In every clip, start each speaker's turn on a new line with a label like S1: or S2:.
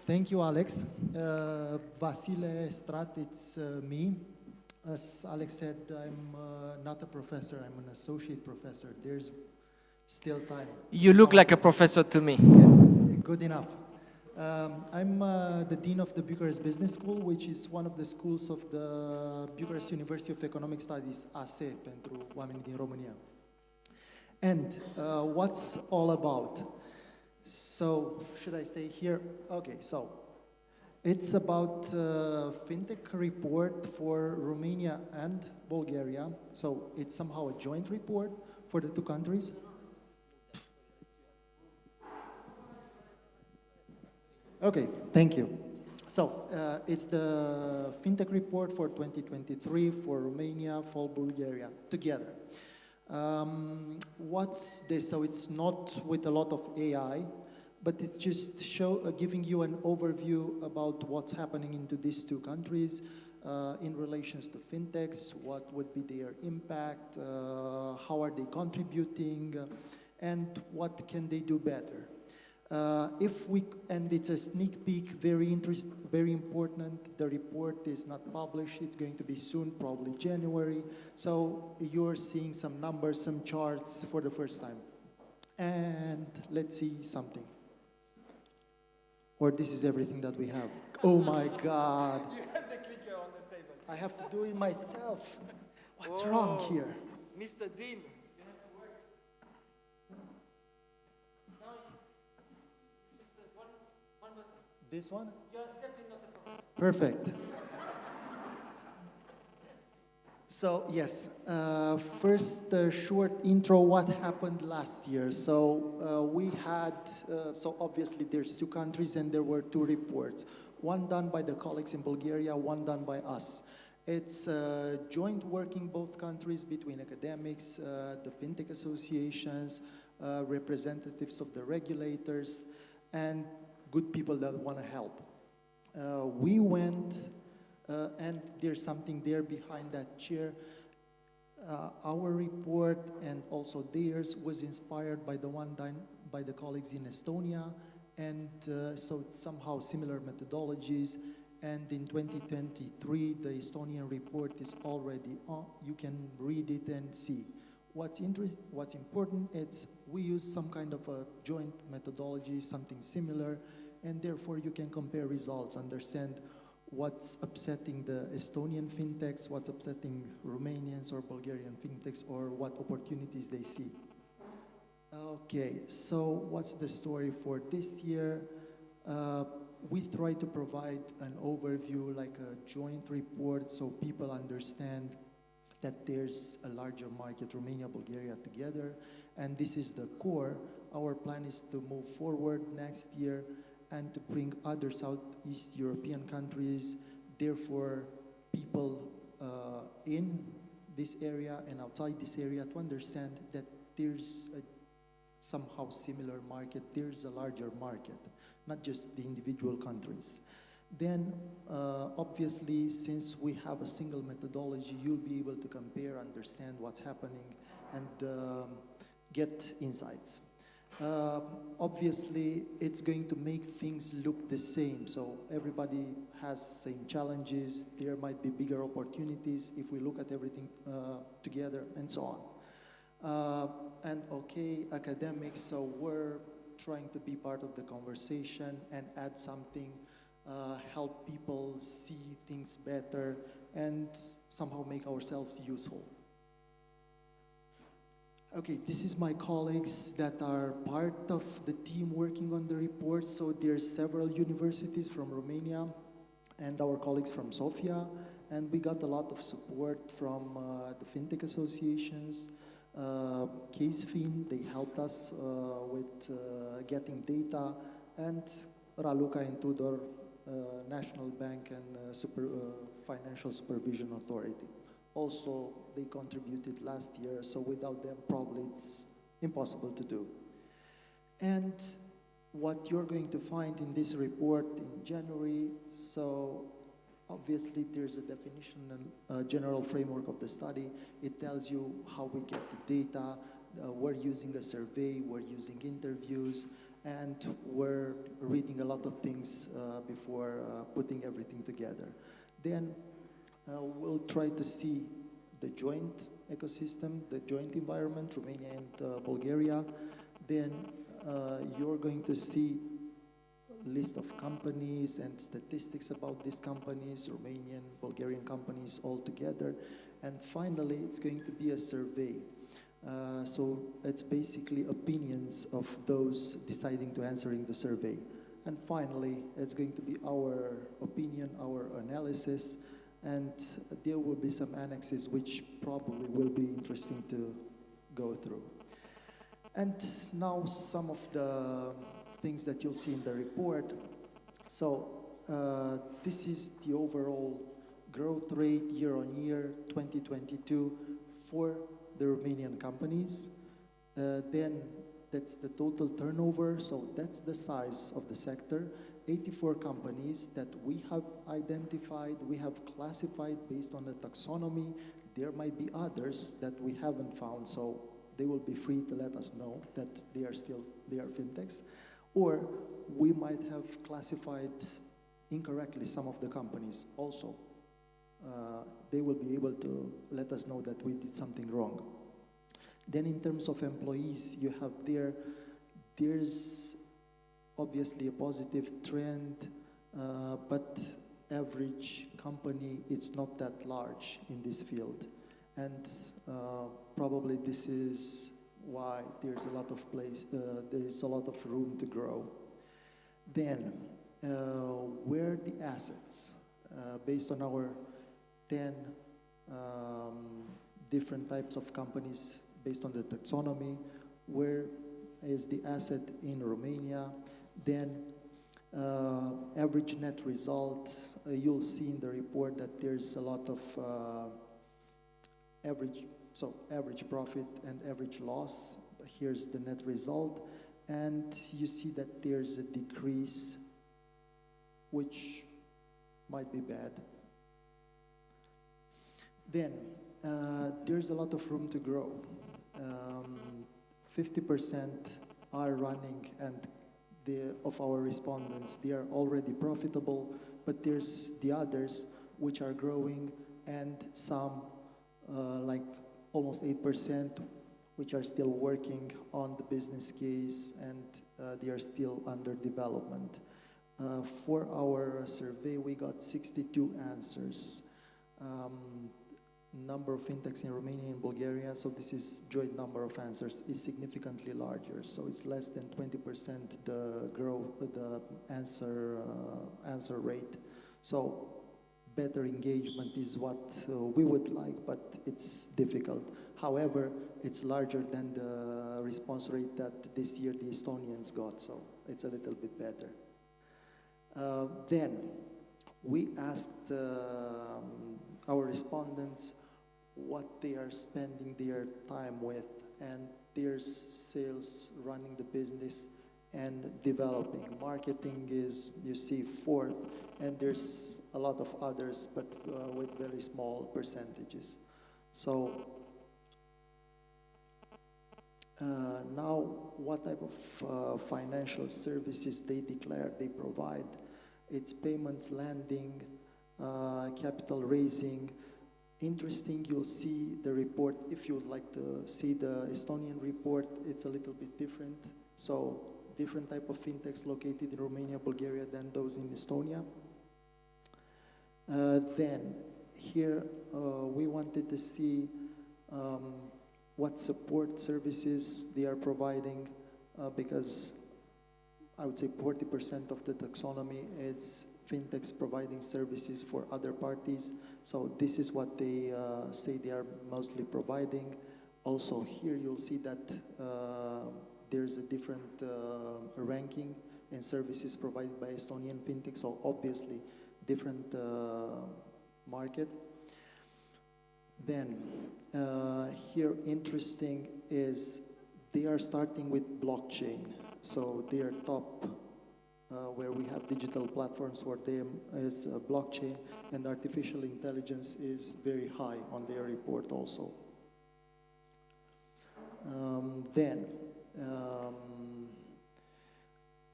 S1: Thank you, Alex. Vasile Strat, it's me. As Alex said, I'm not a professor, I'm an associate professor. There's still time.
S2: You look like a professor to me.
S1: Yeah, good enough. I'm the Dean of the Bucharest Business School, which is one of the schools of the Bucharest University of Economic Studies, ASE, pentru oamenii din România. And what's all about? So, should I stay here? Okay, so it's about FinTech report for Romania and Bulgaria. So it's somehow a joint report for the two countries. Okay, thank you. So it's the FinTech report for 2023 for Romania, for Bulgaria, together. What's this? So it's not with a lot of AI, but it's just giving you an overview about what's happening into these two countries in relations to fintechs, what would be their impact, how are they contributing, and what can they do better. And it's a sneak peek, very important. The report is not published. It's going to be soon, probably January. So you're seeing some numbers, some charts for the first time. And let's see something. Or this is everything that we have. Oh my God.
S2: You have the clicker on the table.
S1: I have to do it myself. What's wrong here?
S2: Mr. Dean.
S1: This one?
S2: You're definitely not a professor.
S1: Perfect. So yes, first short intro, what happened last year. So we had, so obviously there's two countries and there were two reports. One done by the colleagues in Bulgaria, one done by us. It's joint working both countries between academics, the fintech associations, representatives of the regulators, and good people that want to help. We went, and there's something there behind that chair. Our report and also theirs was inspired by the one done by the colleagues in Estonia, and so it's somehow similar methodologies. And in 2023, the Estonian report is already on. You can read it and see. What's important is we use some kind of a joint methodology, something similar, and therefore you can compare results, understand what's upsetting the Estonian fintechs, what's upsetting Romanians or Bulgarian fintechs, or what opportunities they see. Okay, so what's the story for this year? We try to provide an overview, like a joint report, so people understand that there's a larger market, Romania, Bulgaria together, and this is the core. Our plan is to move forward next year and to bring other Southeast European countries, therefore people in this area and outside this area to understand that there's a somehow similar market, there's a larger market, not just the individual countries. Then, obviously, since we have a single methodology, you'll be able to compare, understand what's happening, and get insights. Obviously, it's going to make things look the same. So everybody has same challenges. There might be bigger opportunities if we look at everything together, and so on. And okay, academics, so we're trying to be part of the conversation and add something, help people see things better, and somehow make ourselves useful. Okay, this is my colleagues that are part of the team working on the report. So there's several universities from Romania and our colleagues from Sofia, and we got a lot of support from the fintech associations. CaseFin, they helped us with getting data, and Raluca and Tudor, National Bank and Financial Supervision Authority. Also, they contributed last year, so without them, probably it's impossible to do. And what you're going to find in this report in January, so obviously there's a definition and a general framework of the study. It tells you how we get the data. We're using a survey, we're using interviews, and we're reading a lot of things before putting everything together. Then we'll try to see the joint ecosystem, the joint environment, Romania and Bulgaria. Then you're going to see a list of companies and statistics about these companies, Romanian, Bulgarian companies all together. And finally, it's going to be a survey. So it's basically opinions of those deciding to answer in the survey. And finally, it's going to be our opinion, our analysis, and there will be some annexes which probably will be interesting to go through. And now some of the things that you'll see in the report. So this is the overall growth rate year on year 2022 for the Romanian companies. Then that's the total turnover, so that's the size of the sector. 84 companies that we have identified, we have classified based on the taxonomy. There might be others that we haven't found, so they will be free to let us know that they are fintechs. Or we might have classified incorrectly some of the companies also. They will be able to let us know that we did something wrong. Then in terms of employees, you have there's obviously a positive trend, but average company, it's not that large in this field. And probably this is why there's a lot of there's a lot of room to grow. Then, where the assets, based on our 10 different types of companies based on the taxonomy, where is the asset in Romania? Then average net result, you'll see in the report that there's a lot of average profit and average loss. Here's the net result, and you see that there's a decrease, which might be bad. Then there's a lot of room to grow. 50% are running, and of our respondents, they are already profitable, but there's the others which are growing, and some like almost 8% which are still working on the business case, and they are still under development. For our survey, we got 62 answers. Number of fintechs in Romania and Bulgaria, so this is joint number of answers, is significantly larger. So it's less than 20% the answer rate. So better engagement is what we would like, but it's difficult. However, it's larger than the response rate that this year the Estonians got, so it's a little bit better. Then we asked our respondents what they are spending their time with, and there's sales, running the business, and developing. Marketing is, you see, fourth, and there's a lot of others, but with very small percentages. So now, what type of financial services they provide? It's payments, lending, capital raising. Interesting, you'll see the report. If you would like to see the Estonian report, it's a little bit different. So different type of fintechs located in Romania, Bulgaria than those in Estonia. Then here we wanted to see what support services they are providing, because I would say 40% of the taxonomy is fintechs providing services for other parties. So this is what they say they are mostly providing. Also here you'll see that there's a different ranking in services provided by Estonian fintechs, so obviously different market. Then here interesting is they are starting with blockchain. So they are top where we have digital platforms for them is blockchain, and artificial intelligence is very high on their report also. Then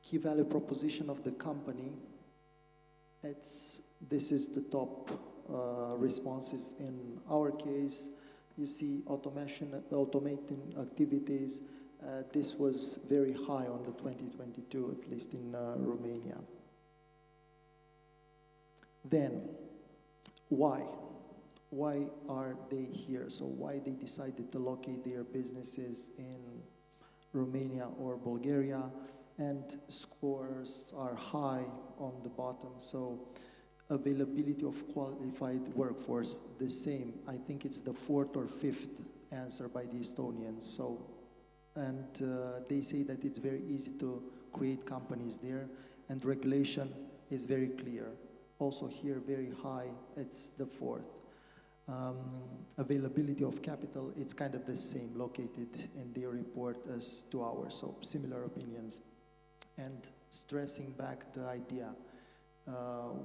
S1: key value proposition of the company, this is the top responses. In our case, you see automating activities. This was very high on the 2022, at least in Romania. Then, why? Why are they here? So why they decided to locate their businesses in Romania or Bulgaria? And scores are high on the bottom. So availability of qualified workforce, the same. I think it's the fourth or fifth answer by the Estonians. So, and they say that it's very easy to create companies there, and regulation is very clear. Also here, very high, it's the fourth. Availability of capital, it's kind of the same, located in their report as to ours, so similar opinions. And stressing back the idea,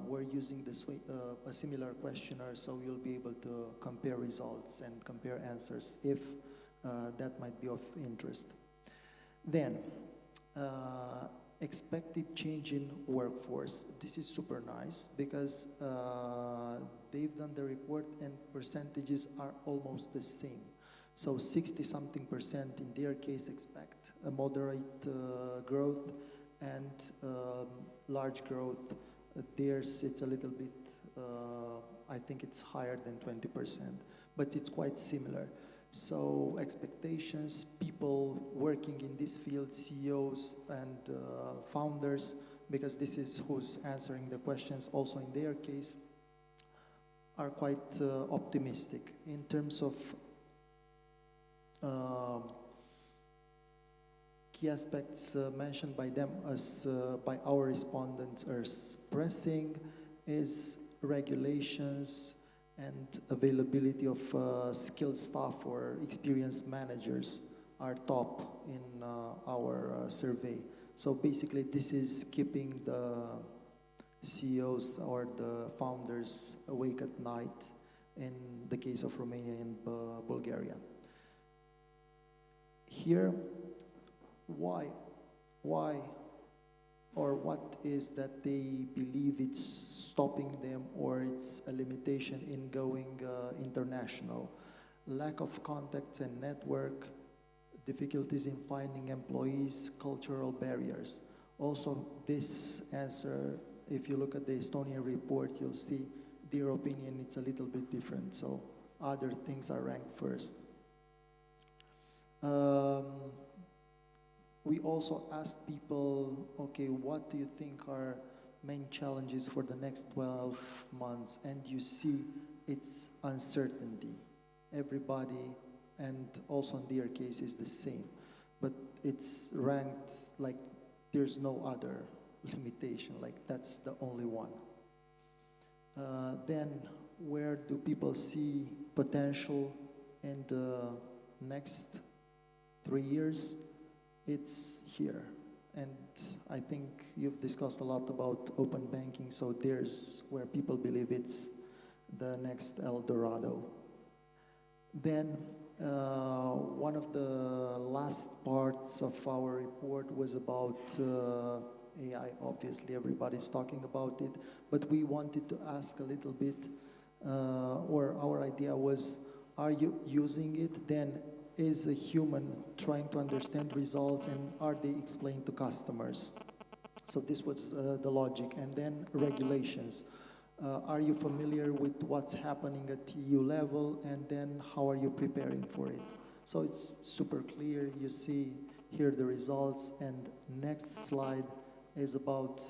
S1: we're using this way, a similar questionnaire, so you'll be able to compare results and compare answers if that might be of interest. Then, expected change in workforce. This is super nice because they've done the report and percentages are almost the same. So 60-something% in their case expect a moderate growth and large growth. Theirs, it's a little bit, I think it's higher than 20%, but it's quite similar. So expectations, people working in this field, CEOs and founders, because this is who's answering the questions also in their case, are quite optimistic in terms of key aspects mentioned by them as by our respondents are pressing is regulations and availability of skilled staff or experienced managers are top in our survey. So basically this is keeping the CEOs or the founders awake at night in the case of Romania and Bulgaria. Here, why or what is that they believe it's stopping them or it's a limitation in going international? Lack of contacts and network, difficulties in finding employees, cultural barriers. Also, this answer, if you look at the Estonian report, you'll see their opinion, it's a little bit different. So other things are ranked first. We also asked people, okay, what do you think are main challenges for the next 12 months? And you see it's uncertainty. Everybody, and also in their case, is the same. But it's ranked like there's no other limitation, like that's the only one. Then where do people see potential in the next 3 years? It's here. And I think you've discussed a lot about open banking, so there's where people believe it's the next El Dorado. Then one of the last parts of our report was about AI. Obviously, everybody's talking about it, but we wanted to ask a little bit, or our idea was, are you using it? Then is a human trying to understand results, and are they explained to customers? So this was the logic. And then regulations. Are you familiar with what's happening at EU level, and then how are you preparing for it? So it's super clear. You see here the results, and next slide is about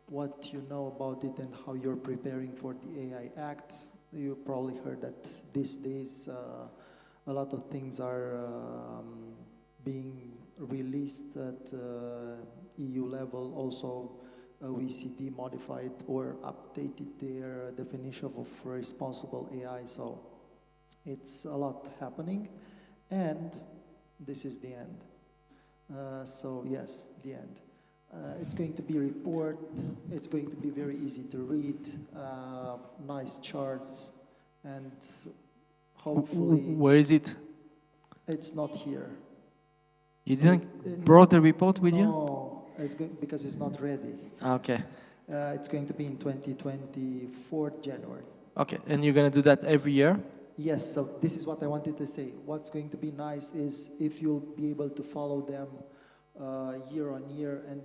S1: what you know about it and how you're preparing for the AI Act. You probably heard that these days a lot of things are being released at EU level. Also, OECD modified or updated their definition of responsible AI. So it's a lot happening, and this is the end. So yes, the end. It's going to be a report. It's going to be very easy to read, nice charts, and hopefully...
S2: Where is it?
S1: It's not here.
S2: You didn't brought the report with you?
S1: No, Because it's not ready.
S2: Okay.
S1: It's going to be in 2024 January.
S2: Okay, and you're going to do that every year?
S1: Yes, so this is what I wanted to say. What's going to be nice is if you'll be able to follow them year on year, and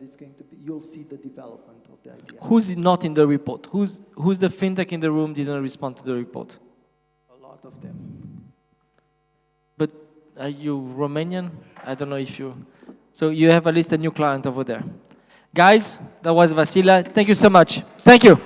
S1: you'll see the development of the idea.
S2: Who's not in the report? Who's the FinTech in the room didn't respond to the report?
S1: A lot of them.
S2: But are you Romanian? I don't know if you... So you have at least a new client over there. Guys, that was Vasile. Thank you so much. Thank you.